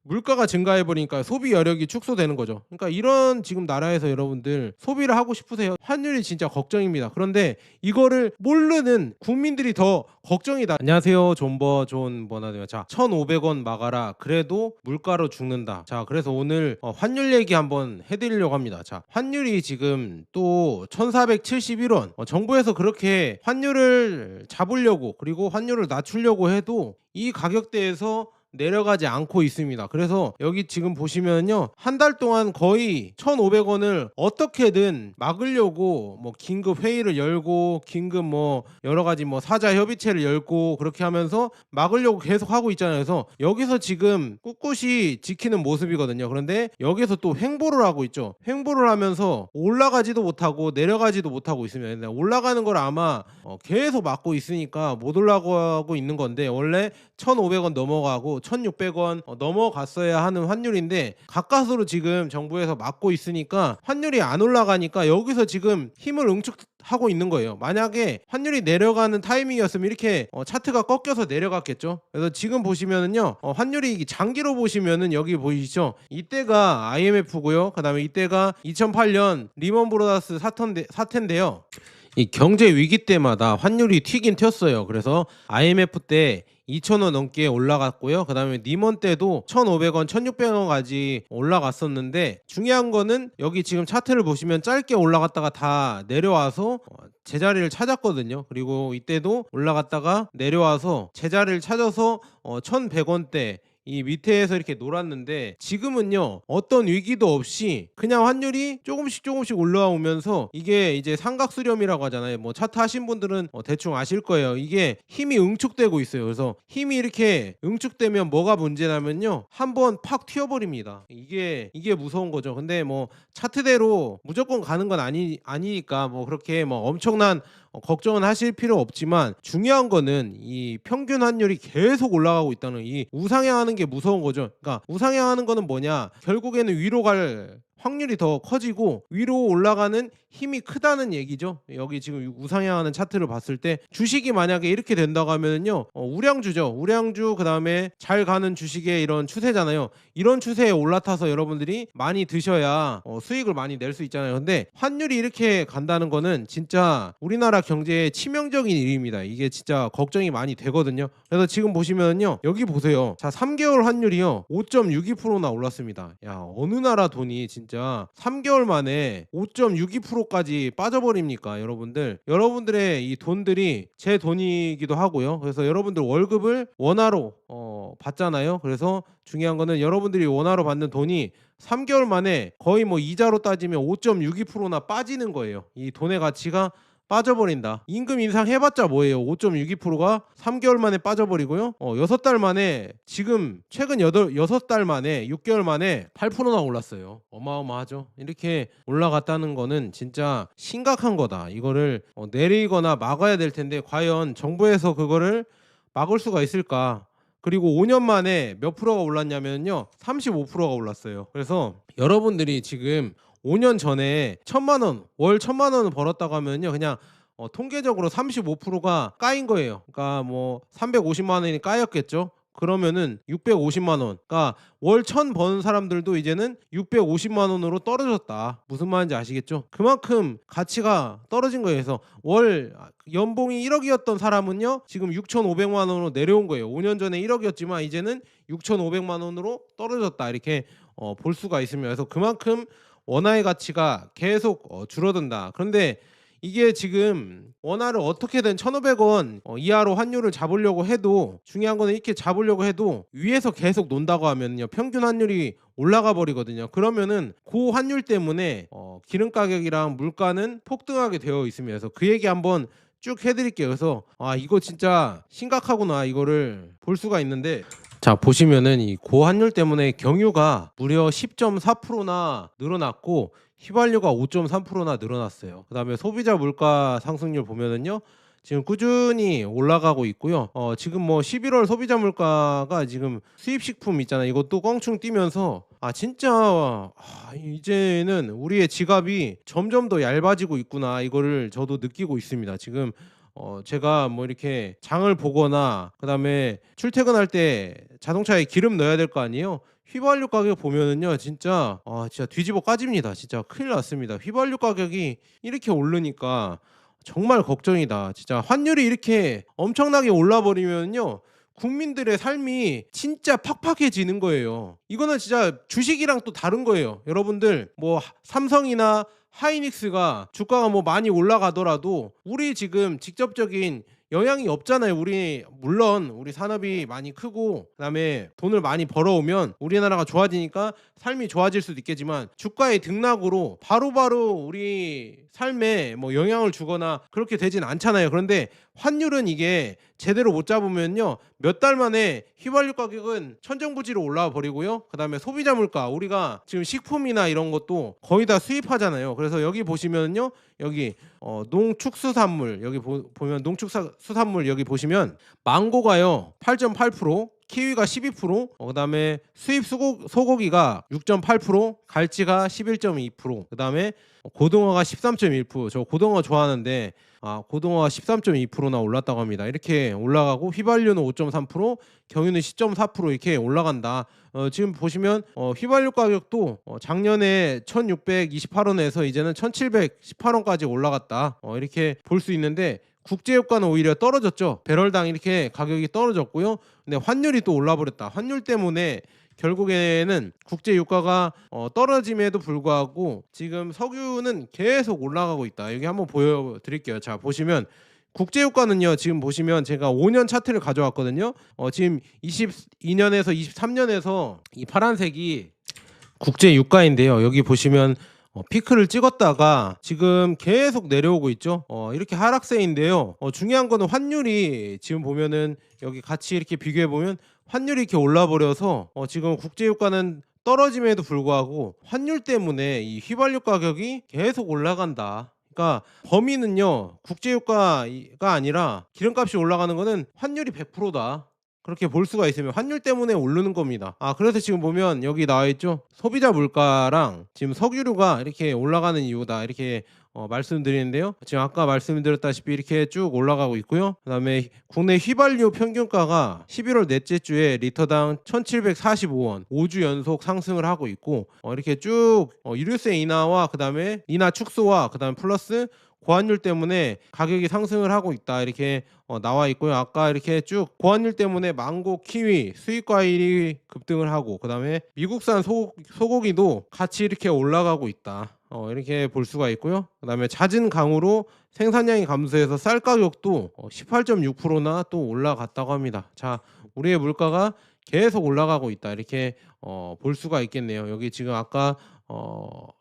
물가가 증가해 버리니까 소비 여력이 축소되는 거죠. 그러니까 이런 지금 나라에서 여러분들 소비를 하고 싶으세요? 환율이 진짜 걱정입니다. 그런데 이거를 모르는 국민들이 더 걱정이다. 안녕하세요. 존 버나드요. 자, 1,500원 막아라. 그래도 물가로 죽는다. 자, 그래서 오늘 환율 얘기 한번 해드리려고 합니다. 자, 환율이 지금 또 1,471원. 정부에서 그렇게 환율을 잡으려고 그리고 환율을 낮추려고 해도 이 가격대에서 내려가지 않고 있습니다. 그래서 여기 지금 보시면요, 한 달 동안 거의 1,500원을 어떻게든 막으려고 뭐 긴급 회의를 열고 긴급 뭐 여러 가지 뭐 사자 협의체를 열고 그렇게 하면서 막으려고 계속 하고 있잖아요. 그래서 여기서 지금 꿋꿋이 지키는 모습이거든요. 그런데 여기서 또 횡보를 하고 있죠. 횡보를 하면서 올라가지도 못하고 내려가지도 못하고 있습니다. 올라가는 걸 아마 계속 막고 있으니까 못 올라가고 있는 건데, 원래 1,500원 넘어가고 1,600원 넘어갔어야 하는 환율인데 가까스로 지금 정부에서 막고 있으니까 환율이 안 올라가니까 여기서 지금 힘을 응축하고 있는 거예요. 만약에 환율이 내려가는 타이밍이었으면 이렇게 차트가 꺾여서 내려갔겠죠. 그래서 지금 보시면은요, 환율이 장기로 보시면은 여기 보이시죠? 이때가 IMF고요. 그다음에 이때가 2008년 리먼 브로더스 사태인데요. 이 경제 위기 때마다 환율이 튀긴 튀었어요. 그래서 IMF 때 2,000원 넘게 올라갔고요. 그다음에 리먼 때도 1,500원, 1,600원까지 올라갔었는데, 중요한 거는 여기 지금 차트를 보시면 짧게 올라갔다가 다 내려와서 제자리를 찾았거든요. 그리고 이때도 올라갔다가 내려와서 제자리를 찾아서 1,100원대 이 밑에서 이렇게 놀았는데, 지금은요 어떤 위기도 없이 그냥 환율이 조금씩 올라오면서, 이게 이제 삼각수렴이라고 하잖아요. 뭐 차트 하신 분들은 대충 아실 거예요. 이게 힘이 응축되고 있어요. 그래서 힘이 이렇게 응축되면 뭐가 문제냐면요, 한번 팍 튀어버립니다. 이게 무서운 거죠. 근데 뭐 차트대로 무조건 가는 건 아니니까 뭐 그렇게 뭐 엄청난 걱정은 하실 필요 없지만, 중요한 거는 이 평균 환율이 계속 올라가고 있다는 이 우상향하는 게 무서운 거죠. 그러니까 우상향하는 거는 뭐냐, 결국에는 위로 갈 확률이 더 커지고 위로 올라가는 힘이 크다는 얘기죠. 여기 지금 우상향하는 차트를 봤을 때 주식이 만약에 이렇게 된다고 하면요, 우량주죠. 우량주, 그다음에 잘 가는 주식의 이런 추세잖아요. 이런 추세에 올라타서 여러분들이 많이 드셔야 수익을 많이 낼 수 있잖아요. 근데 환율이 이렇게 간다는 거는 진짜 우리나라 경제에 치명적인 일입니다. 이게 진짜 걱정이 많이 되거든요. 그래서 지금 보시면요, 여기 보세요. 자, 3개월 환율이요 5.62%나 올랐습니다. 야, 어느 나라 돈이 진짜 3개월 만에 5.62%까지 빠져버립니까? 여러분들의 이 돈들이 제 돈이기도 하고요. 그래서 여러분들 월급을 원화로 받잖아요. 그래서 중요한 거는 여러분들이 원화로 받는 돈이 3개월 만에 거의 뭐 이자로 따지면 5.62%나 빠지는 거예요. 이 돈의 가치가 빠져버린다. 임금 인상 해봤자 뭐예요? 5.62%가 3개월 만에 빠져버리고요. 6달 만에, 지금 최근 6달 만에, 6개월 만에 8%나 올랐어요. 어마어마하죠. 이렇게 올라갔다는 거는 진짜 심각한 거다. 이거를 내리거나 막아야 될 텐데, 과연 정부에서 그거를 막을 수가 있을까? 그리고 5년 만에 몇 프로가 올랐냐면요, 35%가 올랐어요. 그래서 여러분들이 지금 5년 전에 1,000만 원, 월 1,000만 원을 벌었다고 하면요, 그냥 통계적으로 35%가 까인 거예요. 그러니까 뭐 350만 원이 까였겠죠. 그러면은 650만 원. 그러니까 월 1,000 버는 사람들도 이제는 650만 원으로 떨어졌다. 무슨 말인지 아시겠죠? 그만큼 가치가 떨어진 거예요. 그래서 월 연봉이 1억이었던 사람은요, 지금 6,500만 원으로 내려온 거예요. 5년 전에 1억이었지만 이제는 6,500만 원으로 떨어졌다. 이렇게 볼 수가 있습니다. 그래서 그만큼 원화의 가치가 계속 줄어든다. 그런데 이게 지금 원화를 어떻게든 1,500원 이하로 환율을 잡으려고 해도, 중요한 거는 이렇게 잡으려고 해도 위에서 계속 논다고 하면요, 평균 환율이 올라가 버리거든요. 그러면은 그 환율 때문에 기름 가격이랑 물가는 폭등하게 되어 있습니다. 그래서 그 얘기 한번 쭉 해드릴게요. 그래서 이거 진짜 심각하구나, 이거를 볼 수가 있는데, 자, 보시면은 이 고환율 때문에 경유가 무려 10.4%나 늘어났고 휘발유가 5.3%나 늘어났어요. 그다음에 소비자 물가 상승률 보면은요, 지금 꾸준히 올라가고 있고요. 지금 뭐 11월 소비자 물가가 지금 수입식품 있잖아요. 이것도 껑충 뛰면서 진짜 이제는 우리의 지갑이 점점 더 얇아지고 있구나, 이거를 저도 느끼고 있습니다. 지금 제가 뭐 이렇게 장을 보거나 그다음에 출퇴근할 때 자동차에 기름 넣어야 될 거 아니에요. 휘발유 가격 보면은요 진짜 뒤집어 까집니다. 진짜 큰일 났습니다. 휘발유 가격이 이렇게 오르니까 정말 걱정이다. 진짜 환율이 이렇게 엄청나게 올라 버리면요 국민들의 삶이 진짜 팍팍해지는 거예요. 이거는 진짜 주식이랑 또 다른 거예요. 여러분들 뭐 삼성이나 하이닉스가 주가가 뭐 많이 올라가더라도 우리 지금 직접적인 영향이 없잖아요. 우리 물론 우리 산업이 많이 크고 그다음에 돈을 많이 벌어오면 우리나라가 좋아지니까 삶이 좋아질 수도 있겠지만 주가의 등락으로 바로바로 우리 삶에 뭐 영향을 주거나 그렇게 되진 않잖아요. 그런데 환율은 이게 제대로 못 잡으면요 몇 달 만에 휘발유 가격은 천정부지로 올라와 버리고요. 그다음에 소비자 물가 우리가 지금 식품이나 이런 것도 거의 다 수입하잖아요. 그래서 여기 보시면요 여기 농축수산물 여기 보면 농축수산물 여기 보시면 망고가요 8.8%, 키위가 12%, 그다음에 수입 소고기가 6.8%, 갈치가 11.2%, 그다음에 고등어가 13.1%. 저 고등어 좋아하는데 고등어가 13.2%나 올랐다고 합니다. 이렇게 올라가고 휘발유는 5.3%, 경유는 10.4% 이렇게 올라간다. 지금 보시면 휘발유 가격도 작년에 1,628원에서 이제는 1,718원까지 올라갔다. 이렇게 볼 수 있는데 국제유가는 오히려 떨어졌죠. 배럴당 이렇게 가격이 떨어졌고요. 근데 환율이 또 올라버렸다. 환율 때문에 결국에는 국제유가가 떨어짐에도 불구하고 지금 석유는 계속 올라가고 있다. 여기 한번 보여드릴게요. 자 보시면 국제유가는요 지금 보시면 제가 5년 차트를 가져왔거든요. 지금 22년에서 23년에서 이 파란색이 국제유가인데요. 여기 보시면 피크를 찍었다가 지금 계속 내려오고 있죠. 이렇게 하락세인데요. 중요한 거는 환율이 지금 보면은 여기 같이 이렇게 비교해 보면 환율이 이렇게 올라 버려서 지금 국제유가는 떨어짐에도 불구하고 환율 때문에 이 휘발유 가격이 계속 올라간다. 그러니까 범위는요 국제유가가 아니라 기름값이 올라가는 거는 환율이 100%다. 그렇게 볼 수가 있으면 환율 때문에 오르는 겁니다. 그래서 지금 보면 여기 나와 있죠. 소비자 물가랑 지금 석유류가 이렇게 올라가는 이유다. 이렇게 말씀드리는데요. 지금 아까 말씀드렸다시피 이렇게 쭉 올라가고 있고요. 그다음에 국내 휘발유 평균가가 11월 넷째 주에 리터당 1,745원 5주 연속 상승을 하고 있고 이렇게 쭉 유류세 인하와 그다음에 인하 축소와 그다음에 플러스 고환율 때문에 가격이 상승을 하고 있다 이렇게 나와 있고요. 아까 이렇게 쭉 고환율 때문에 망고, 키위, 수입 과일이 급등을 하고 그다음에 미국산 소고기도 같이 이렇게 올라가고 있다. 이렇게 볼 수가 있고요. 그다음에 잦은 강우로 생산량이 감소해서 쌀 가격도 18.6%나 또 올라갔다고 합니다. 자, 우리의 물가가 계속 올라가고 있다. 이렇게 볼 수가 있겠네요. 여기 지금 아까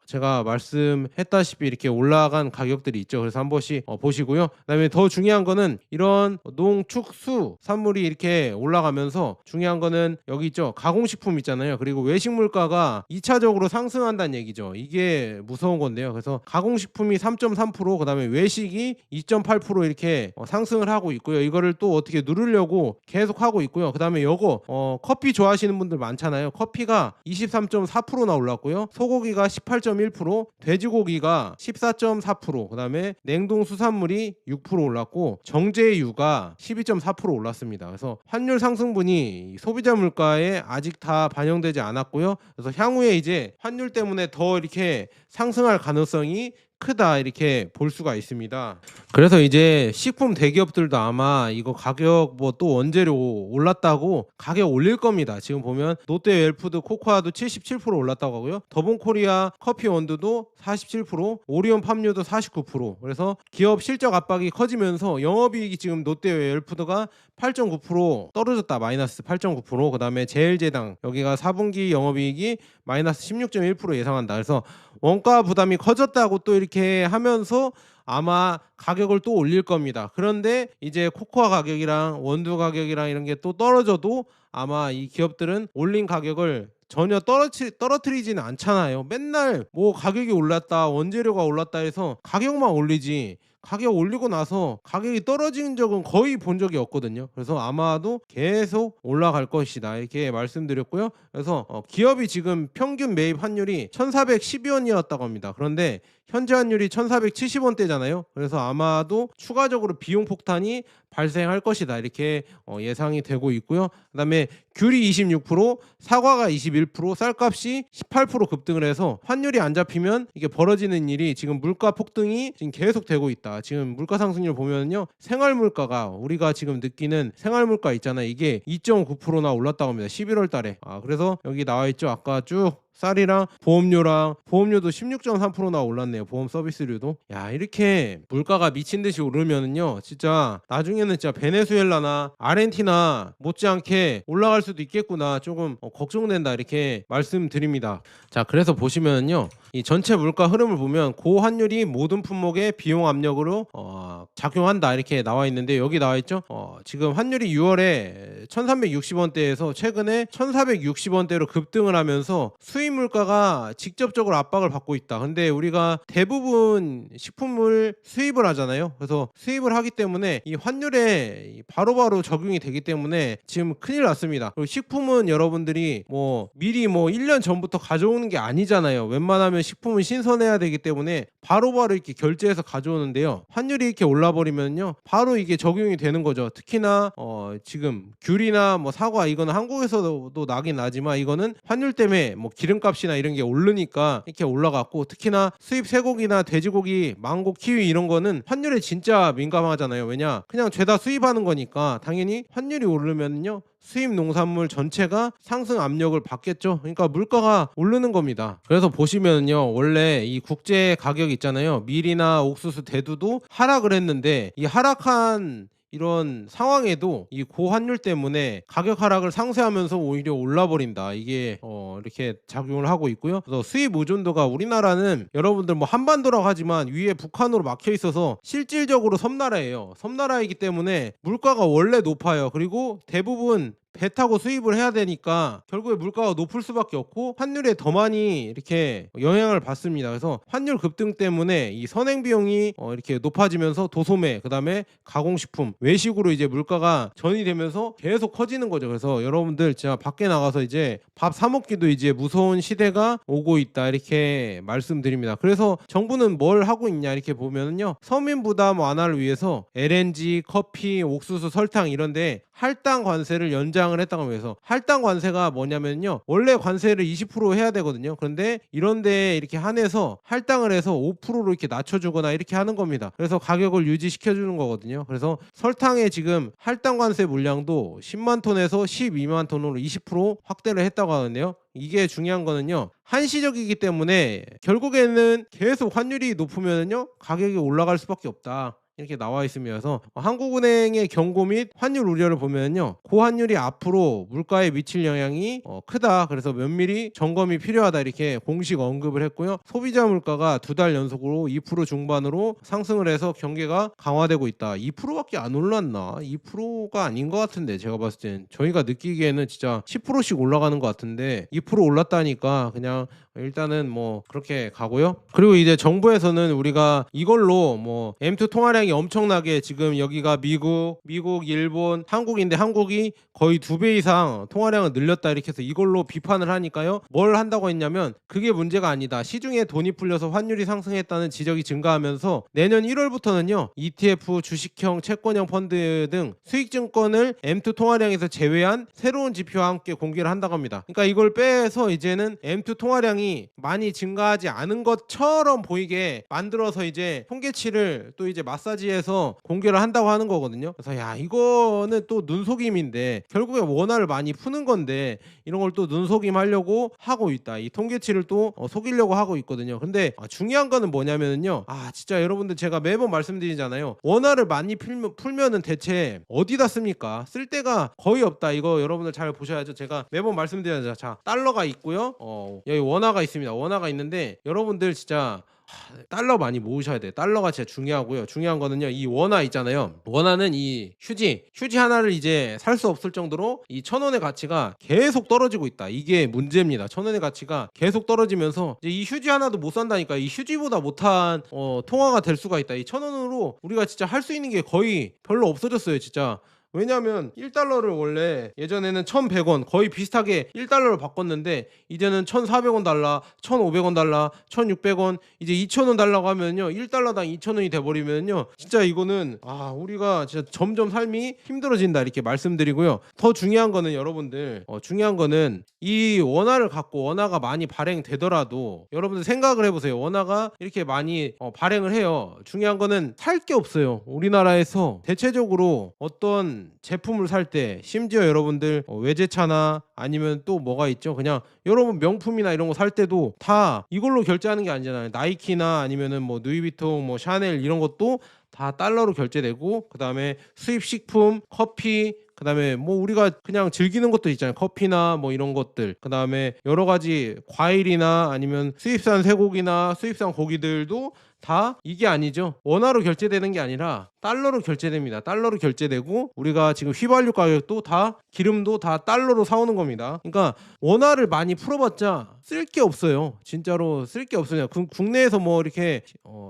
제가 말씀했다시피 이렇게 올라간 가격들이 있죠. 그래서 한 번씩 보시고요. 그다음에 더 중요한 거는 이런 농축수 산물이 이렇게 올라가면서 중요한 거는 여기 있죠. 가공식품 있잖아요. 그리고 외식 물가가 2차적으로 상승한다는 얘기죠. 이게 무서운 건데요. 그래서 가공식품이 3.3%, 그다음에 외식이 2.8% 이렇게 상승을 하고 있고요. 이거를 또 어떻게 누르려고 계속 하고 있고요. 그다음에 요거 커피 좋아하시는 분들 많잖아요. 커피가 23.4%나 올랐고요. 소고기가 18.1%, 돼지고기가 14.4%, 그다음에 냉동 수산물이 6% 올랐고 정제유가 12.4% 올랐습니다. 그래서 환율 상승분이 소비자 물가에 아직 다 반영되지 않았고요. 그래서 향후에 이제 환율 때문에 더 이렇게 상승할 가능성이 크다 이렇게 볼 수가 있습니다. 그래서 이제 식품 대기업들도 아마 이거 가격 뭐 또 원재료 올랐다고 가격 올릴 겁니다. 지금 보면 롯데 웰푸드 코코아도 77% 올랐다고 하고요. 더본코리아 커피 원두도 47%, 오리온 팜유도 49%. 그래서 기업 실적 압박이 커지면서 영업이익이 지금 롯데 웰푸드가 8.9% 떨어졌다. 마이너스 8.9%. 그다음에 제일제당 여기가 4분기 영업이익이 마이너스 16.1% 예상한다. 그래서 원가 부담이 커졌다고 또 이렇게 하면서 아마 가격을 또 올릴 겁니다. 그런데 이제 코코아 가격이랑 원두 가격이랑 이런 게 또 떨어져도 아마 이 기업들은 올린 가격을 전혀 떨어뜨리지는 않잖아요. 맨날 뭐 가격이 올랐다, 원재료가 올랐다 해서 가격만 올리지 가격 올리고 나서 가격이 떨어진 적은 거의 본 적이 없거든요. 그래서 아마도 계속 올라갈 것이다 이렇게 말씀드렸고요. 그래서 기업이 지금 평균 매입 환율이 1,412원이었다고 합니다. 그런데 현재 환율이 1,470원대잖아요. 그래서 아마도 추가적으로 비용 폭탄이 발생할 것이다 이렇게 예상이 되고 있고요. 그다음에 귤이 26%, 사과가 21%, 쌀값이 18% 급등을 해서 환율이 안 잡히면 이게 벌어지는 일이 지금 물가 폭등이 지금 계속 되고 있다. 지금 물가 상승률 보면요, 생활 물가가 우리가 지금 느끼는 생활 물가 있잖아요. 이게 2.9%나 올랐다고 합니다. 11월 달에. 그래서 여기 나와 있죠. 아까 쭉 쌀이랑 보험료도 16.3%나 올랐네요. 보험 서비스료도. 야, 이렇게 물가가 미친 듯이 오르면은요, 진짜 나중에는 진짜 베네수엘라나 아르헨티나 못지않게 올라갈 수도 있겠구나. 조금 걱정된다 이렇게 말씀드립니다. 자, 그래서 보시면은요, 이 전체 물가 흐름을 보면 고환율이 모든 품목의 비용 압력으로 작용한다 이렇게 나와 있는데, 여기 나와 있죠. 지금 환율이 6월에 1360원대에서 최근에 1460원대로 급등을 하면서 수입 물가가 직접적으로 압박을 받고 있다. 근데 우리가 대부분 식품을 수입을 하잖아요. 그래서 수입을 하기 때문에 이 환율에 바로바로 적용이 되기 때문에 지금 큰일 났습니다. 그리고 식품은 여러분들이 미리 1년 전부터 가져오는 게 아니잖아요. 웬만하면 식품은 신선해야 되기 때문에 바로바로 이렇게 결제해서 가져오는데요. 환율이 이렇게 올라버리면요, 바로 이게 적용이 되는 거죠. 특히나 지금 귤이나 사과, 이거는 한국에서도 나긴 나지만 이거는 환율 때문에 기름값이나 이런 게 오르니까 이렇게 올라갔고, 특히나 수입 쇠고기나 돼지고기, 망고, 키위 이런 거는 환율에 진짜 민감하잖아요. 왜냐, 그냥 죄다 수입하는 거니까 당연히 환율이 오르면요, 수입 농산물 전체가 상승 압력을 받겠죠. 그러니까 물가가 오르는 겁니다. 그래서 보시면요, 원래 이 국제 가격 있잖아요. 밀이나 옥수수, 대두도 하락을 했는데 이 하락한 이런 상황에도 이 고환율 때문에 가격 하락을 상쇄하면서 오히려 올라버린다. 이게 이렇게 작용을 하고 있고요. 그래서 수입 의존도가, 우리나라는 여러분들 한반도라고 하지만 위에 북한으로 막혀 있어서 실질적으로 섬나라예요. 섬나라이기 때문에 물가가 원래 높아요. 그리고 대부분 배 타고 수입을 해야 되니까 결국에 물가가 높을 수밖에 없고 환율에 더 많이 이렇게 영향을 받습니다. 그래서 환율 급등 때문에 이 선행 비용이 이렇게 높아지면서 도소매, 그다음에 가공식품, 외식으로 이제 물가가 전이 되면서 계속 커지는 거죠. 그래서 여러분들 진짜 밖에 나가서 이제 밥 사 먹기도 이제 무서운 시대가 오고 있다 이렇게 말씀드립니다. 그래서 정부는 뭘 하고 있냐 이렇게 보면은요, 서민 부담 완화를 위해서 LNG, 커피, 옥수수, 설탕 이런데 할당 관세를 연장을 했다고 해서, 할당 관세가 뭐냐면요, 원래 관세를 20% 해야 되거든요. 그런데 이런데 이렇게 한해서 할당을 해서 5%로 이렇게 낮춰주거나 이렇게 하는 겁니다. 그래서 가격을 유지시켜주는 거거든요. 그래서 설탕의 지금 할당 관세 물량도 10만 톤에서 12만 톤으로 20% 확대를 했다고 하는데요. 이게 중요한 거는요, 한시적이기 때문에 결국에는 계속 환율이 높으면요 가격이 올라갈 수밖에 없다 이렇게 나와 있으면서, 한국은행의 경고 및 환율 우려를 보면요, 고환율이 앞으로 물가에 미칠 영향이 크다. 그래서 면밀히 점검이 필요하다 이렇게 공식 언급을 했고요. 소비자 물가가 2달 연속으로 2% 중반으로 상승을 해서 경계가 강화되고 있다. 2%밖에 안 올랐나? 2%가 아닌 것 같은데, 제가 봤을 땐 저희가 느끼기에는 진짜 10%씩 올라가는 것 같은데 2% 올랐다니까 그냥 일단은 그렇게 가고요. 그리고 이제 정부에서는 우리가 이걸로 M2 통화량이 엄청나게, 지금 여기가 미국, 일본, 한국인데 한국이 거의 2배 이상 통화량을 늘렸다 이렇게 해서 이걸로 비판을 하니까요, 뭘 한다고 했냐면, 그게 문제가 아니다. 시중에 돈이 풀려서 환율이 상승했다는 지적이 증가하면서 내년 1월부터는요 ETF, 주식형, 채권형 펀드 등 수익증권을 M2 통화량에서 제외한 새로운 지표와 함께 공개를 한다고 합니다. 그러니까 이걸 빼서 이제는 M2 통화량이 많이 증가하지 않은 것처럼 보이게 만들어서 이제 통계치를 또 이제 마사지해서 공개를 한다고 하는 거거든요. 그래서 이거는 또 눈속임인데, 결국에 원화를 많이 푸는 건데 이런 걸 또 눈속임 하려고 하고 있다. 이 통계치를 또 속이려고 하고 있거든요. 근데 중요한 거는 뭐냐면요, 진짜 여러분들 제가 매번 말씀드리잖아요. 원화를 많이 풀면은 대체 어디다 씁니까? 쓸 데가 거의 없다. 이거 여러분들 잘 보셔야죠. 제가 매번 말씀드리잖아요. 자, 달러가 있고요. 여기 원화가 있습니다. 원화가 있는데 여러분들 진짜 달러 많이 모으셔야 돼요. 달러가 진짜 중요하고요. 중요한 거는요. 이 원화 있잖아요. 원화는 이 휴지 하나를 이제 살 수 없을 정도로 이 1,000원의 가치가 계속 떨어지고 있다. 이게 문제입니다. 1,000원의 가치가 계속 떨어지면서 이제 이 휴지 하나도 못 산다니까. 이 휴지보다 못한 통화가 될 수가 있다. 이 1,000원으로 우리가 진짜 할 수 있는 게 거의 별로 없어졌어요, 진짜. 왜냐하면 1달러를 원래 예전에는 1,100원 거의 비슷하게 1달러를 바꿨는데 이제는 1,400원 달러, 1,500원 달러, 1,600원 이제 2,000원 달라고 하면요 1달러당 2,000원이 돼버리면요 진짜 이거는 우리가 진짜 점점 삶이 힘들어진다 이렇게 말씀드리고요. 더 중요한 거는 여러분들 중요한 거는 이 원화를 갖고 원화가 많이 발행되더라도 여러분들 생각을 해보세요. 원화가 이렇게 많이 발행을 해요. 중요한 거는 살 게 없어요. 우리나라에서 대체적으로 어떤 제품을 살 때 심지어 여러분들 외제차나 아니면 또 뭐가 있죠? 그냥 여러분 명품이나 이런 거 살 때도 다 이걸로 결제하는 게 아니잖아요. 나이키나 아니면은 뭐 누이비통, 뭐 샤넬 이런 것도 다 달러로 결제되고 그다음에 수입 식품, 커피 그다음에 뭐 우리가 그냥 즐기는 것도 있잖아요. 커피나 뭐 이런 것들. 그다음에 여러 가지 과일이나 아니면 수입산 쇠고기나 수입산 고기들도 다 이게 아니죠. 원화로 결제되는 게 아니라 달러로 결제됩니다. 달러로 결제되고 우리가 지금 휘발유 가격도 다 기름도 다 달러로 사오는 겁니다. 그러니까 원화를 많이 풀어봤자 쓸 게 없어요. 진짜로 쓸 게 없어요. 국내에서 뭐 이렇게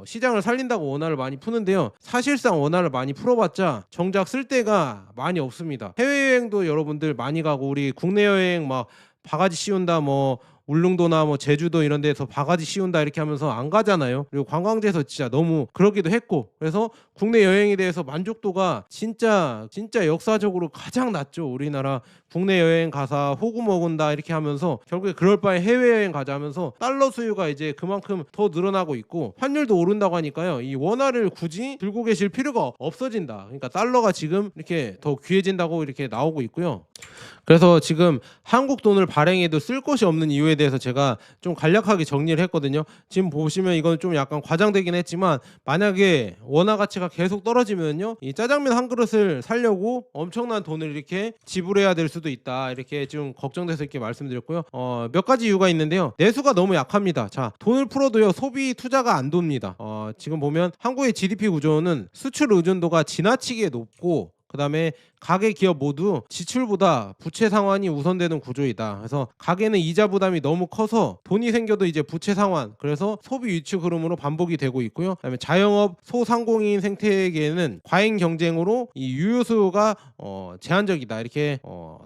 시장을 살린다고 원화를 많이 푸는데요. 사실상 원화를 많이 풀어봤자 정작 쓸 데가 많이 없습니다. 해외여행도 여러분들 많이 가고 우리 국내 여행 막 바가지 씌운다 뭐 울릉도나 뭐 제주도 이런 데서 바가지 씌운다 이렇게 하면서 안 가잖아요. 그리고 관광지에서 진짜 너무 그러기도 했고 그래서 국내 여행에 대해서 만족도가 진짜 역사적으로 가장 낮죠. 우리나라 국내 여행 가서 호구 먹은다 이렇게 하면서 결국에 그럴 바에 해외여행 가자 하면서 달러 수요가 이제 그만큼 더 늘어나고 있고 환율도 오른다고 하니까요. 이 원화를 굳이 들고 계실 필요가 없어진다. 그러니까 달러가 지금 이렇게 더 귀해진다고 이렇게 나오고 있고요. 그래서 지금 한국 돈을 발행해도 쓸 곳이 없는 이유에 대해서 제가 좀 간략하게 정리를 했거든요. 지금 보시면 이건 좀 약간 과장되긴 했지만 만약에 원화 가치가 계속 떨어지면요 이 짜장면 한 그릇을 사려고 엄청난 돈을 이렇게 지불해야 될 수도 있다 이렇게 좀 걱정돼서 이렇게 말씀드렸고요. 몇 가지 이유가 있는데요. 내수가 너무 약합니다. 자, 돈을 풀어도요 소비 투자가 안 돕니다. 지금 보면 한국의 GDP 구조는 수출 의존도가 지나치게 높고 그 다음에 가계 기업 모두 지출보다 부채 상환이 우선되는 구조이다. 그래서 가계는 이자 부담이 너무 커서 돈이 생겨도 이제 부채 상환 그래서 소비 위축 흐름으로 반복이 되고 있고요. 그다음에 자영업 소상공인 생태계에는 과잉 경쟁으로 이 유효수가 제한적이다 이렇게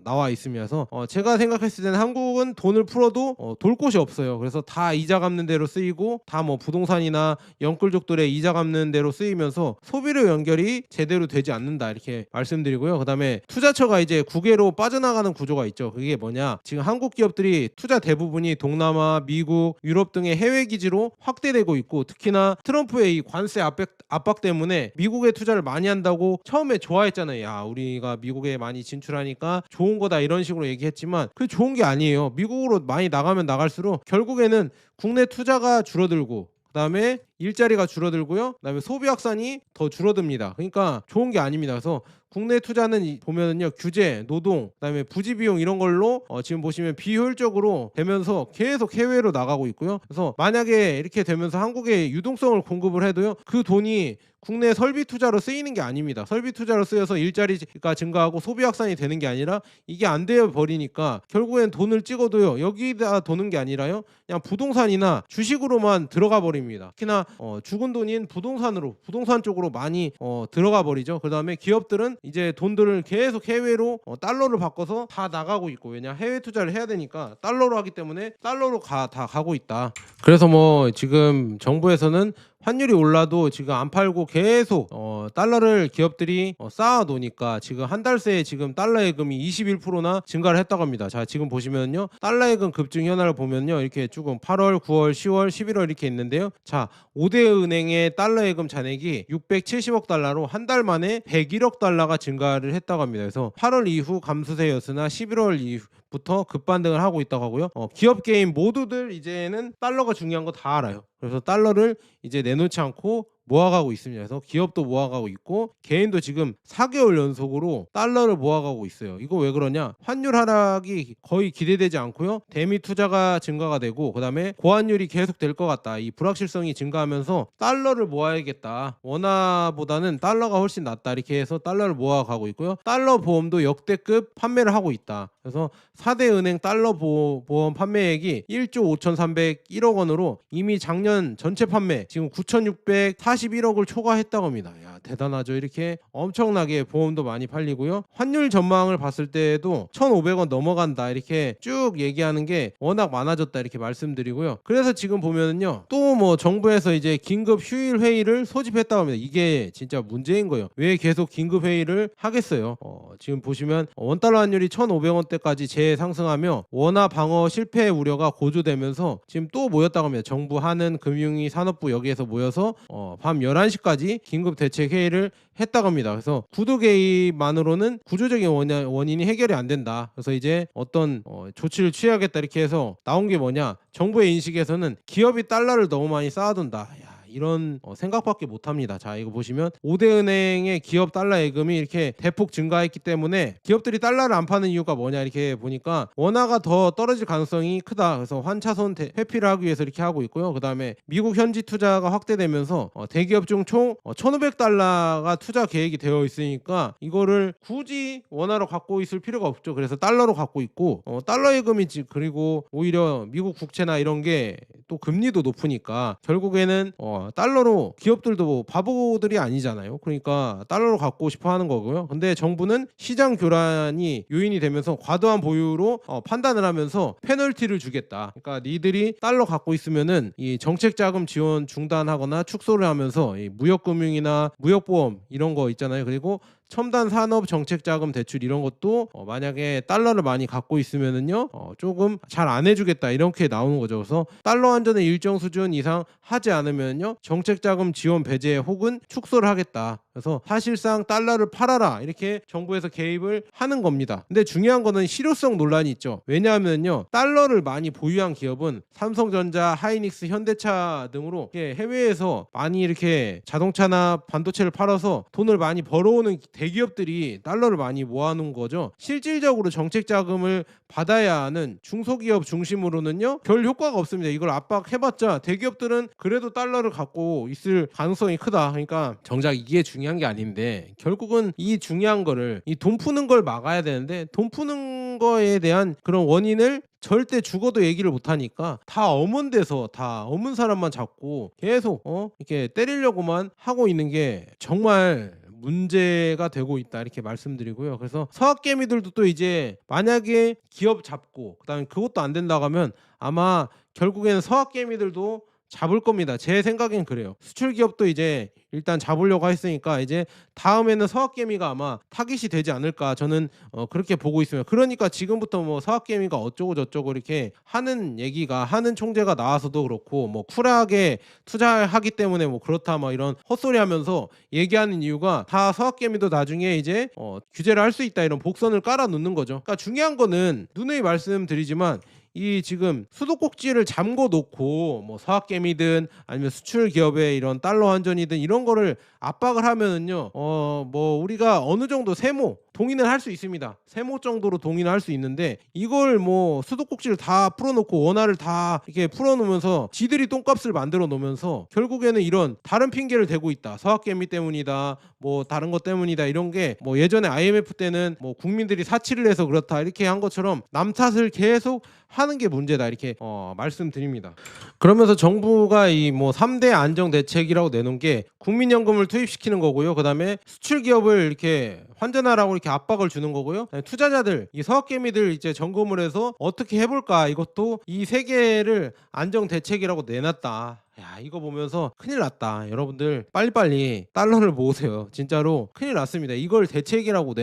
나와 있으면서 제가 생각했을 때는 한국은 돈을 풀어도 돌 곳이 없어요. 그래서 다 이자 갚는 대로 쓰이고 다 뭐 부동산이나 영끌족들의 이자 갚는 대로 쓰이면서 소비료 연결이 제대로 되지 않는다 이렇게 말씀드리고요. 그다음에 투자처가 이제 국외로 빠져나가는 구조가 있죠. 그게 뭐냐? 지금 한국 기업들이 투자 대부분이 동남아, 미국, 유럽 등의 해외 기지로 확대되고 있고 특히나 트럼프의 이 관세 압박 때문에 미국에 투자를 많이 한다고 처음에 좋아했잖아요. 야, 우리가 미국에 많이 진출하니까 좋은 거다 이런 식으로 얘기했지만 그게 좋은 게 아니에요. 미국으로 많이 나가면 나갈수록 결국에는 국내 투자가 줄어들고 그다음에 일자리가 줄어들고요. 그다음에 소비 확산이 더 줄어듭니다. 그러니까 좋은 게 아닙니다. 그래서 국내 투자는 보면은요 규제, 노동, 그다음에 부지 비용 이런 걸로 지금 보시면 비효율적으로 되면서 계속 해외로 나가고 있고요. 그래서 만약에 이렇게 되면서 한국에 유동성을 공급을 해도요 그 돈이 국내 설비 투자로 쓰이는 게 아닙니다. 설비 투자로 쓰여서 일자리가 증가하고 소비 확산이 되는 게 아니라 이게 안 되어 버리니까 결국엔 돈을 찍어도요 여기다 도는 게 아니라요 그냥 부동산이나 주식으로만 들어가 버립니다. 특히나 죽은 돈인 부동산 쪽으로 많이 들어가 버리죠. 그다음에 기업들은 이제 돈들을 계속 해외로 달러를 바꿔서 다 나가고 있고 왜냐 해외 투자를 해야 되니까 달러로 하기 때문에 달러로 다 가고 있다. 그래서 뭐 지금 정부에서는 환율이 올라도 지금 안 팔고 계속 달러를 기업들이 쌓아 놓으니까 지금 한 달 새에 지금 달러 예금이 21%나 증가를 했다고 합니다. 자, 지금 보시면요. 달러 예금 급증 현황을 보면요. 이렇게 조금 8월, 9월, 10월, 11월 이렇게 있는데요. 자, 5대 은행의 달러 예금 잔액이 670억 달러로 한 달 만에 101억 달러가 증가를 했다고 합니다. 그래서 8월 이후 감소세였으나 11월 이후부터 급반등을 하고 있다고 하고요. 기업 개인 모두들 이제는 달러가 중요한 거 다 알아요. 그래서 달러를 이제 내놓지 않고 모아가고 있습니다. 그래서 기업도 모아가고 있고 개인도 지금 4개월 연속으로 달러를 모아가고 있어요. 이거 왜 그러냐? 환율 하락이 거의 기대되지 않고요. 대미 투자가 증가가 되고 그다음에 고환율이 계속 될 것 같다. 이 불확실성이 증가하면서 달러를 모아야겠다. 원화보다는 달러가 훨씬 낫다. 이렇게 해서 달러를 모아가고 있고요. 달러 보험도 역대급 판매를 하고 있다. 그래서 4대 은행 달러 보험 판매액이 1조 5,301억 원으로 이미 작년 전체 판매 지금 9,641억을 초과했다고 합니다. 야, 대단하죠. 이렇게 엄청나게 보험도 많이 팔리고요. 환율 전망을 봤을 때도 1,500원 넘어간다. 이렇게 쭉 얘기하는 게 워낙 많아졌다. 이렇게 말씀드리고요. 그래서 지금 보면은요. 또 뭐 정부에서 이제 긴급 휴일 회의를 소집했다고 합니다. 이게 진짜 문제인 거예요. 왜 계속 긴급 회의를 하겠어요? 지금 보시면 원달러 환율이 1,500원대까지 재상승하며 원화 방어 실패 우려가 고조되면서 지금 또 모였다고 합니다. 정부, 한은, 금융위, 산업부 여기에서 모여서 밤 11시까지 긴급 대책 회의를 했다고 합니다. 그래서 구두 개입만으로는 구조적인 원인이 해결이 안 된다. 그래서 이제 어떤 조치를 취하겠다 이렇게 해서 나온 게 뭐냐? 정부의 인식에서는 기업이 달러를 너무 많이 쌓아둔다. 이런 생각밖에 못합니다. 자, 이거 보시면 5대 은행의 기업 달러 예금이 이렇게 대폭 증가했기 때문에 기업들이 달러를 안 파는 이유가 뭐냐 이렇게 보니까 원화가 더 떨어질 가능성이 크다. 그래서 환차손 회피를 하기 위해서 이렇게 하고 있고요. 그 다음에 미국 현지 투자가 확대되면서 대기업 중 총 1,500달러가 투자 계획이 되어 있으니까 이거를 굳이 원화로 갖고 있을 필요가 없죠. 그래서 달러로 갖고 있고 달러 예금이 그리고 오히려 미국 국채나 이런 게 또 금리도 높으니까 결국에는 달러로 기업들도 뭐 바보들이 아니잖아요. 그러니까 달러로 갖고 싶어 하는 거고요. 근데 정부는 시장 교란이 요인이 되면서 과도한 보유로 판단을 하면서 페널티를 주겠다. 그러니까 니들이 달러 갖고 있으면은 이 정책 자금 지원 중단하거나 축소를 하면서 이 무역금융이나 무역보험 이런 거 있잖아요. 그리고 첨단 산업 정책 자금 대출 이런 것도 만약에 달러를 많이 갖고 있으면은요 조금 잘 안 해주겠다 이렇게 나오는 거죠. 그래서 달러 환전을 일정 수준 이상 하지 않으면요 정책 자금 지원 배제 혹은 축소를 하겠다. 그래서 사실상 달러를 팔아라 이렇게 정부에서 개입을 하는 겁니다. 근데 중요한 거는 실효성 논란이 있죠. 왜냐하면요 달러를 많이 보유한 기업은 삼성전자, 하이닉스, 현대차 등으로 해외에서 많이 이렇게 자동차나 반도체를 팔아서 돈을 많이 벌어오는 대기업들이 달러를 많이 모아놓은 거죠. 실질적으로 정책 자금을 받아야 하는 중소기업 중심으로는요 별 효과가 없습니다. 이걸 압박해봤자 대기업들은 그래도 달러를 갖고 있을 가능성이 크다. 그러니까 정작 이게 중요한 게 아닌데 결국은 이 중요한 거를 이 돈 푸는 걸 막아야 되는데 돈 푸는 거에 대한 그런 원인을 절대 죽어도 얘기를 못하니까 다 어문 데서 다 어문 사람만 잡고 계속 이렇게 때리려고만 하고 있는 게 정말 문제가 되고 있다 이렇게 말씀드리고요. 그래서 서학개미들도 또 이제 만약에 기업 잡고 그다음에 그것도 안 된다고 하면 아마 결국에는 서학개미들도 잡을 겁니다. 제 생각엔 그래요. 수출 기업도 이제 일단 잡으려고 했으니까 이제 다음에는 서학개미가 아마 타깃이 되지 않을까 저는 그렇게 보고 있습니다. 그러니까 지금부터 뭐 서학개미가 어쩌고 저쩌고 이렇게 하는 얘기가 하는 총재가 나와서도 그렇고 뭐 쿨하게 투자하기 때문에 뭐 그렇다 막 이런 헛소리 하면서 얘기하는 이유가 다 서학개미도 나중에 이제 규제를 할 수 있다 이런 복선을 깔아 놓는 거죠. 그러니까 중요한 거는 누누이 말씀드리지만 이 지금 수도꼭지를 잠궈 놓고 뭐 서학개미든 아니면 수출 기업의 이런 달러 환전이든 이런 거를 압박을 하면은요 뭐 우리가 어느 정도 세모 동의는 할 수 있습니다. 세모 정도로 동의는 할 수 있는데 이걸 뭐 수도꼭지를 다 풀어놓고 원화를 다 이렇게 풀어놓으면서 지들이 똥값을 만들어 놓으면서 결국에는 이런 다른 핑계를 대고 있다. 서학개미 때문이다. 뭐 다른 것 때문이다. 이런 게 뭐 예전에 IMF 때는 뭐 국민들이 사치를 해서 그렇다 이렇게 한 것처럼 남 탓을 계속 하는 게 문제다 이렇게 말씀드립니다. 그러면서 정부가 이 뭐 3대 안정 대책이라고 내놓은 게 국민연금을 투입시키는 거고요. 그다음에 수출 기업을 이렇게 환전하라고 이렇게 압박을 주는 거고요. 투자자들 이 서학개미들 이제 점검을 해서 어떻게 해볼까 이것도 이 세 개를 안정 대책이라고 내놨다. 야 이거 보면서 큰일 났다. 여러분들 빨리빨리 달러를 모으세요. 진짜로 큰일 났습니다. 이걸 대책이라고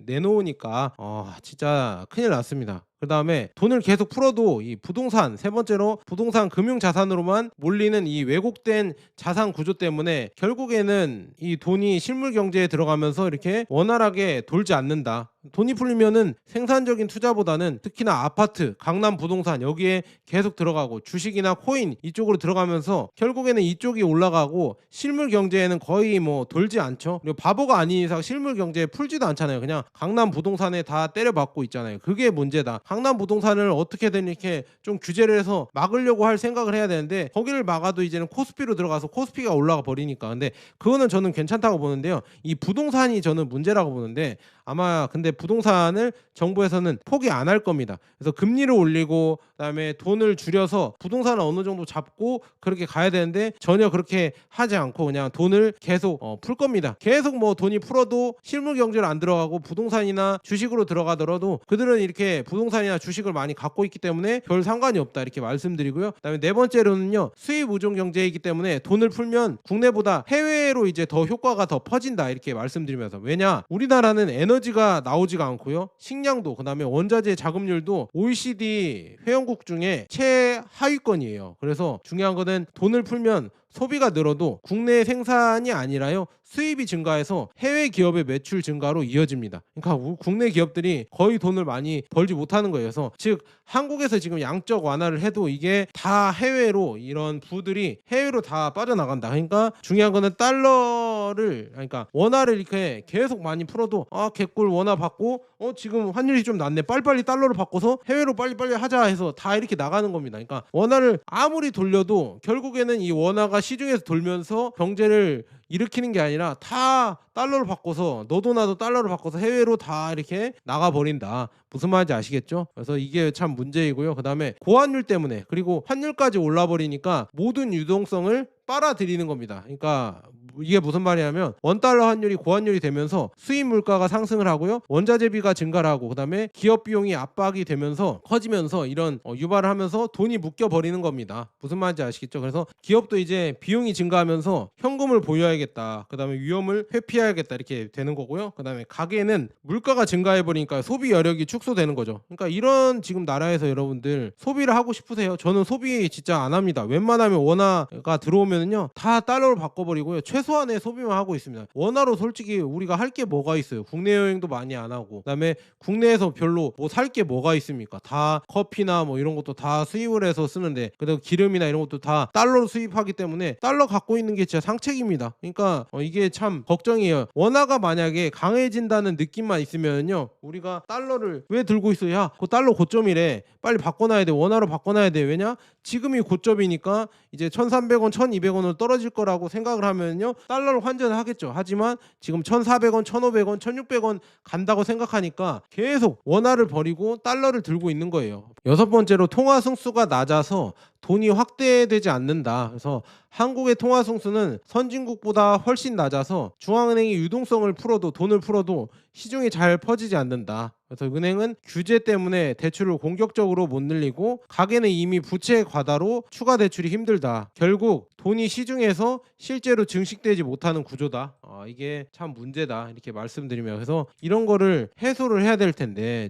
내놓으니까 진짜 큰일 났습니다. 그 다음에 돈을 계속 풀어도 이 부동산 세 번째로 부동산 금융자산으로만 몰리는 이 왜곡된 자산 구조 때문에 결국에는 이 돈이 실물 경제에 들어가면서 이렇게 원활하게 돌지 않는다. 돈이 풀리면은 생산적인 투자보다는 특히나 아파트, 강남 부동산 여기에 계속 들어가고 주식이나 코인 이쪽으로 들어가면서 결국에는 이쪽이 올라가고 실물 경제에는 거의 뭐 돌지 않죠. 그리고 바보가 아닌 이상 실물 경제에 풀지도 않잖아요. 그냥 강남 부동산에 다 때려박고 있잖아요. 그게 문제다. 강남 부동산을 어떻게든 이렇게 좀 규제를 해서 막으려고 할 생각을 해야 되는데 거기를 막아도 이제는 코스피로 들어가서 코스피가 올라가 버리니까. 근데 그거는 저는 괜찮다고 보는데요. 이 부동산이 저는 문제라고 보는데 아마 근데 부동산을 정부에서는 포기 안 할 겁니다. 그래서 금리를 올리고 그다음에 돈을 줄여서 부동산을 어느 정도 잡고 그렇게 가야 되는데 전혀 그렇게 하지 않고 그냥 돈을 계속 풀 겁니다. 계속 뭐 돈이 풀어도 실물 경제로 안 들어가고 부동산이나 주식으로 들어가더라도 그들은 이렇게 부동산이나 주식을 많이 갖고 있기 때문에 별 상관이 없다 이렇게 말씀드리고요. 그다음에 네 번째로는요. 수입 의존 경제이기 때문에 돈을 풀면 국내보다 해외로 이제 더 효과가 더 퍼진다 이렇게 말씀드리면서 왜냐 우리나라는 에너지가 나오지가 않고요. 식량도 그다음에 원자재 자금률도 OECD 회원국 중에 최하위권이에요. 그래서 중요한 거는 돈을 풀면 소비가 늘어도 국내 생산이 아니라요. 수입이 증가해서 해외 기업의 매출 증가로 이어집니다. 그러니까 국내 기업들이 거의 돈을 많이 벌지 못하는 거예요. 그래서 즉 한국에서 지금 양적 완화를 해도 이게 다 해외로 이런 부들이 해외로 다 빠져나간다. 그러니까 중요한 거는 달러를 그러니까 원화를 이렇게 계속 많이 풀어도 개꿀 원화 받고 지금 환율이 좀 낮네. 빨리빨리 달러로 바꿔서 해외로 빨리빨리 하자 해서 다 이렇게 나가는 겁니다. 그러니까 원화를 아무리 돌려도 결국에는 이 원화가 시중에서 돌면서 경제를 일으키는 게 아니라 다 달러로 바꿔서 너도 나도 달러로 바꿔서 해외로 다 이렇게 나가버린다. 무슨 말인지 아시겠죠? 그래서 이게 참 문제이고요. 그 다음에 고환율 때문에 그리고 환율까지 올라버리니까 모든 유동성을 빨아들이는 겁니다. 그러니까 이게 무슨 말이냐면 원달러 환율이 고환율이 되면서 수입 물가가 상승을 하고요. 원자재비가 증가를 하고 그다음에 기업 비용이 압박이 되면서 커지면서 이런 유발을 하면서 돈이 묶여버리는 겁니다. 무슨 말인지 아시겠죠? 그래서 기업도 이제 비용이 증가하면서 현금을 보유해야겠다. 그다음에 위험을 회피해야겠다 이렇게 되는 거고요. 그다음에 가게는 물가가 증가해버리니까 소비 여력이 축소되는 거죠. 그러니까 이런 지금 나라에서 여러분들 소비를 하고 싶으세요? 저는 소비 진짜 안 합니다. 웬만하면 원화가 들어오면은요 다 달러로 바꿔버리고요. 최소한의 소비만 하고 있습니다. 원화로 솔직히 우리가 할 게 뭐가 있어요? 국내 여행도 많이 안 하고 그다음에 국내에서 별로 뭐 살 게 뭐가 있습니까? 다 커피나 뭐 이런 것도 다 수입을 해서 쓰는데 그리고 기름이나 이런 것도 다 달러로 수입하기 때문에 달러 갖고 있는 게 진짜 상책입니다. 그러니까 이게 참 걱정이에요. 원화가 만약에 강해진다는 느낌만 있으면요 우리가 달러를 왜 들고 있어요? 야, 그 달러 고점이래. 빨리 바꿔놔야 돼. 원화로 바꿔놔야 돼. 왜냐? 지금이 고점이니까 이제 1,300원, 1,200원으로 떨어질 거라고 생각을 하면요 달러를 환전을 하겠죠. 하지만 지금 1,400원, 1,500원, 1,600원 간다고 생각하니까 계속 원화를 버리고 달러를 들고 있는 거예요. 여섯 번째로 통화 승수가 낮아서 돈이 확대되지 않는다. 그래서 한국의 통화 승수는 선진국보다 훨씬 낮아서 중앙은행이 유동성을 풀어도 돈을 풀어도 시중에 잘 퍼지지 않는다. 그래서 은행은 규제 때문에 대출을 공격적으로 못 늘리고 가계는 이미 부채 과다로 추가 대출이 힘들다. 결국 돈이 시중에서 실제로 증식되지 못하는 구조다. 이게 참 문제다 이렇게 말씀드리며 그래서 이런 거를 해소를 해야 될 텐데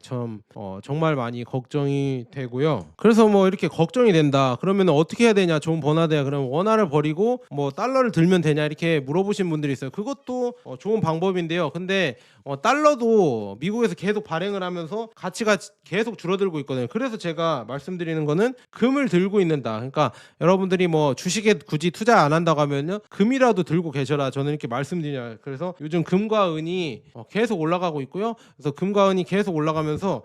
정말 많이 걱정이 되고요. 그래서 뭐 이렇게 걱정이 된다. 그러면 어떻게 해야 되냐? 좋은 번화대야. 그러면 원화를 버리고 뭐 달러를 들면 되냐? 이렇게 물어보신 분들이 있어요. 그것도 좋은 방법인데요. 근데 달러도 미국에서 계속 발행을 하면서 가치가 계속 줄어들고 있거든요. 그래서 제가 말씀드리는 거는 금을 들고 있는다. 그러니까 여러분들이 뭐 주식에 굳이 투자 안 한다고 하면요 금이라도 들고 계셔라. 저는 이렇게 말씀드려요. 그래서 요즘 금과 은이 계속 올라가고 있고요. 그래서 금과 은이 계속 올라가면서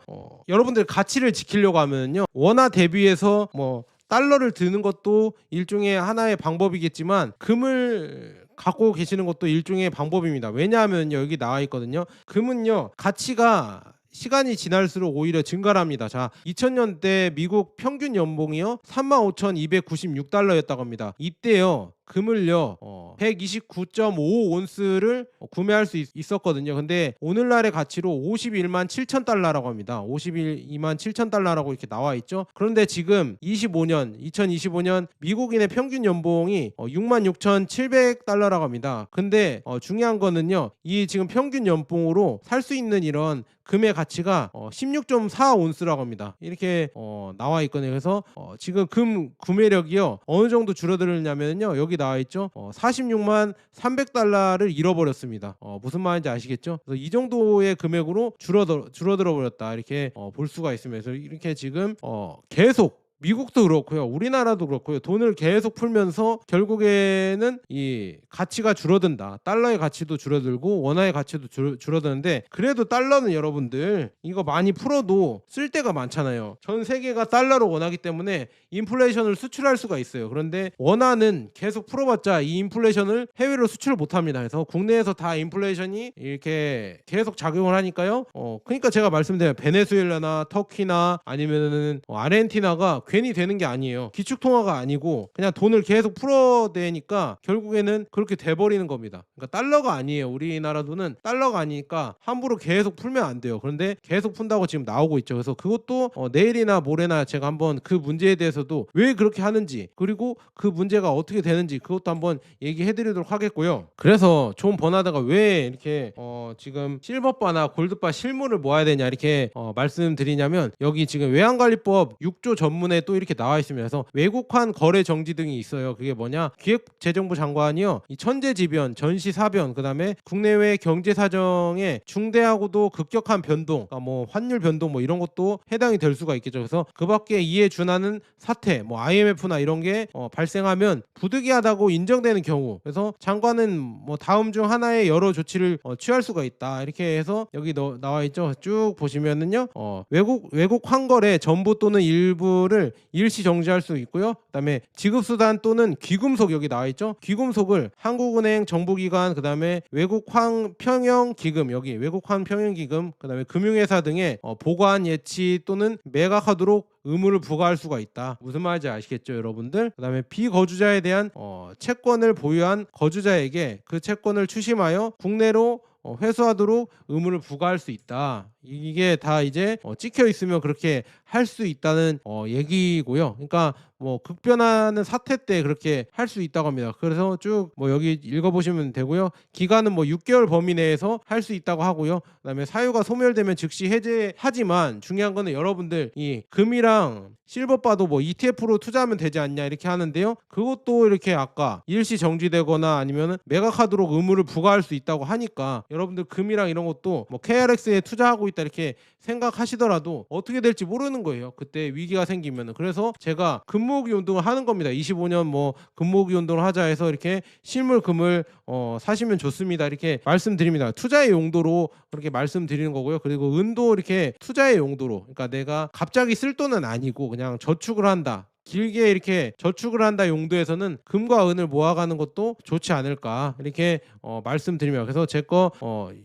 여러분들 가치를 지키려고 하면요 원화 대비해서 뭐 달러를 드는 것도 일종의 하나의 방법이겠지만 금을 갖고 계시는 것도 일종의 방법입니다. 왜냐하면 여기 나와 있거든요. 금은요 가치가 시간이 지날수록 오히려 증가를 합니다. 자, 2000년대 미국 평균 연봉이요 35,296달러였다고 합니다. 이때요 금을요 129.5온스를 구매할 수 있었거든요. 근데 오늘날의 가치로 51만 7천 달러라고 합니다. 52만 7천 달러라고 이렇게 나와 있죠. 그런데 지금 2025년 미국인의 평균 연봉이 6만 6,700달러라고 합니다. 근데 중요한 거는요 이 지금 평균 연봉으로 살 수 있는 이런 금의 가치가 16.4온스라고 합니다. 이렇게 나와 있거든요. 그래서 지금 금 구매력이요 어느 정도 줄어들었냐면요 여기 여기 나와 있죠. 46만 300달러를 잃어버렸습니다. 무슨 말인지 아시겠죠? 그래서 이 정도의 금액으로 줄어들어 버렸다 이렇게 볼 수가 있습니다. 그래서 이렇게 지금 계속 미국도 그렇고요. 우리나라도 그렇고요. 돈을 계속 풀면서 결국에는 이 가치가 줄어든다. 달러의 가치도 줄어들고 원화의 가치도 줄어드는데 그래도 달러는 여러분들 이거 많이 풀어도 쓸 데가 많잖아요. 전 세계가 달러로 원하기 때문에 인플레이션을 수출할 수가 있어요. 그런데 원화는 계속 풀어봤자 이 인플레이션을 해외로 수출을 못합니다. 그래서 국내에서 다 인플레이션이 이렇게 계속 작용을 하니까요. 그러니까 제가 말씀드린 베네수엘라나 터키나 아니면은 아르헨티나가 괜히 되는 게 아니에요. 기축통화가 아니고 그냥 돈을 계속 풀어대니까 결국에는 그렇게 돼버리는 겁니다. 그러니까 달러가 아니에요. 우리나라 돈은 달러가 아니니까 함부로 계속 풀면 안 돼요. 그런데 계속 푼다고 지금 나오고 있죠. 그래서 그것도 내일이나 모레나 제가 한번 그 문제에 대해서도 왜 그렇게 하는지 그리고 그 문제가 어떻게 되는지 그것도 한번 얘기해드리도록 하겠고요. 그래서 존 버나드가 왜 이렇게 지금 실버바나 골드바 실물을 모아야 되냐 이렇게 말씀드리냐면 여기 지금 외환관리법 6조 전문에 또 이렇게 나와 있습니다. 그래서 외국환 거래 정지 등이 있어요. 그게 뭐냐? 기획재정부 장관이요. 이 천재지변, 전시사변, 그다음에 국내외 경제 사정에 중대하고도 급격한 변동, 그러니까 뭐 환율 변동 뭐 이런 것도 해당이 될 수가 있겠죠. 그래서 그밖에 이에 준하는 사태, 뭐 IMF나 이런 게 발생하면 부득이하다고 인정되는 경우, 그래서 장관은 뭐 다음 중 하나의 여러 조치를 취할 수가 있다. 이렇게 해서 여기 나와 있죠. 쭉 보시면은요, 외국 환거래 전부 또는 일부를 일시 정지할 수 있고요. 그다음에 지급수단 또는 귀금속 여기 나와 있죠. 귀금속을 한국은행, 정부기관, 그다음에 외국환평형기금 여기 외국환평형기금, 그다음에 금융회사 등의 보관 예치 또는 매각하도록 의무를 부과할 수가 있다. 무슨 말인지 아시겠죠, 여러분들? 그다음에 비거주자에 대한 채권을 보유한 거주자에게 그 채권을 추심하여 국내로 회수하도록 의무를 부과할 수 있다. 이게 다 이제 찍혀 있으면 그렇게 할 수 있다는 얘기고요. 그러니까 뭐 급변하는 사태 때 그렇게 할 수 있다고 합니다. 그래서 쭉 뭐 여기 읽어보시면 되고요. 기간은 뭐 6개월 범위 내에서 할 수 있다고 하고요. 그다음에 사유가 소멸되면 즉시 해제하지만 중요한 거는 여러분들 이 금이랑 실버바도 뭐 ETF로 투자하면 되지 않냐 이렇게 하는데요. 그것도 이렇게 아까 일시 정지되거나 아니면 매각하도록 의무를 부과할 수 있다고 하니까 여러분들 금이랑 이런 것도 뭐 KRX에 투자하고 있다 이렇게 생각하시더라도 어떻게 될지 모르는 거예요. 그때 위기가 생기면은. 그래서 제가 금모으기 운동을 하는 겁니다. 25년 뭐 금모으기 운동을 하자 해서 이렇게 실물 금을 사시면 좋습니다. 이렇게 말씀드립니다. 투자의 용도로 그렇게 말씀드리는 거고요. 그리고 은도 이렇게 투자의 용도로, 그러니까 내가 갑자기 쓸 돈은 아니고 그냥 저축을 한다. 길게 이렇게 저축을 한다 용도에서는 금과 은을 모아가는 것도 좋지 않을까 이렇게 말씀드립니다. 그래서 제 거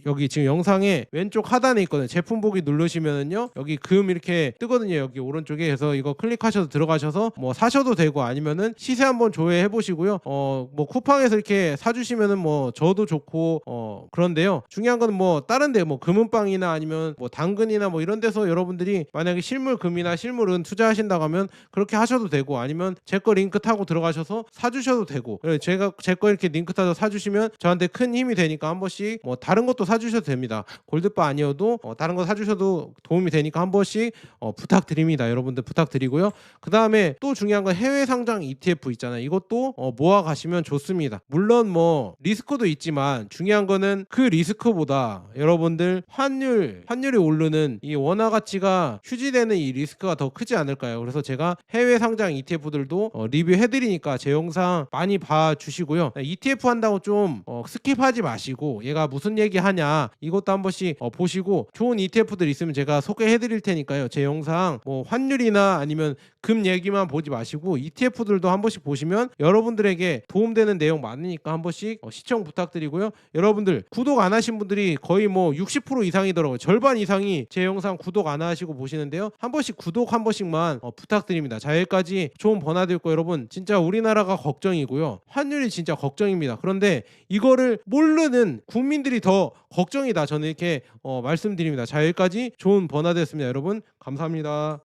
여기 지금 영상에 왼쪽 하단에 있거든요. 제품 보기 누르시면은요 여기 금 이렇게 뜨거든요. 여기 오른쪽에. 그래서 이거 클릭하셔서 들어가셔서 뭐 사셔도 되고 아니면은 시세 한번 조회해 보시고요. 뭐 쿠팡에서 이렇게 사주시면은 뭐 저도 좋고 그런데요. 중요한 거는 뭐 다른데 뭐 금은방이나 아니면 뭐 당근이나 뭐 이런 데서 여러분들이 만약에 실물 금이나 실물 은 투자하신다고 하면 그렇게 하셔도 되고 아니면 제 거 링크 타고 들어가셔서 사주셔도 되고, 제가 제 거 이렇게 링크 타서 사주시면 저한테 큰 힘이 되니까 한 번씩 뭐 다른 것도 사주셔도 됩니다. 골드바 아니어도 다른 거 사주셔도 도움이 되니까 한 번씩 부탁드립니다. 여러분들 부탁드리고요. 그 다음에 또 중요한 건 해외 상장 ETF 있잖아요. 이것도 모아 가시면 좋습니다. 물론 뭐 리스크도 있지만 중요한 거는 그 리스크보다 여러분들 환율이 오르는 이 원화 가치가 휴지되는 이 리스크가 더 크지 않을까요? 그래서 제가 해외 상장 ETF들도 리뷰해드리니까 제 영상 많이 봐주시고요. ETF 한다고 좀 스킵하지 마시고 얘가 무슨 얘기 하냐 이것도 한 번씩 보시고 좋은 ETF들 있으면 제가 소개해드릴 테니까요. 제 영상 뭐 환율이나 아니면 금 얘기만 보지 마시고 ETF들도 한 번씩 보시면 여러분들에게 도움되는 내용 많으니까 한 번씩 시청 부탁드리고요. 여러분들 구독 안 하신 분들이 거의 뭐 60% 이상이더라고요. 절반 이상이 제 영상 구독 안 하시고 보시는데요. 한 번씩 구독 한 번씩만 부탁드립니다. 자, 여기까지 좋은 번화되었고 여러분 진짜 우리나라가 걱정이고요. 환율이 진짜 걱정입니다. 그런데 이거를 모르는 국민들이 더 걱정이다. 저는 이렇게 말씀드립니다. 자, 여기까지 좋은 번화되었습니다. 여러분 감사합니다.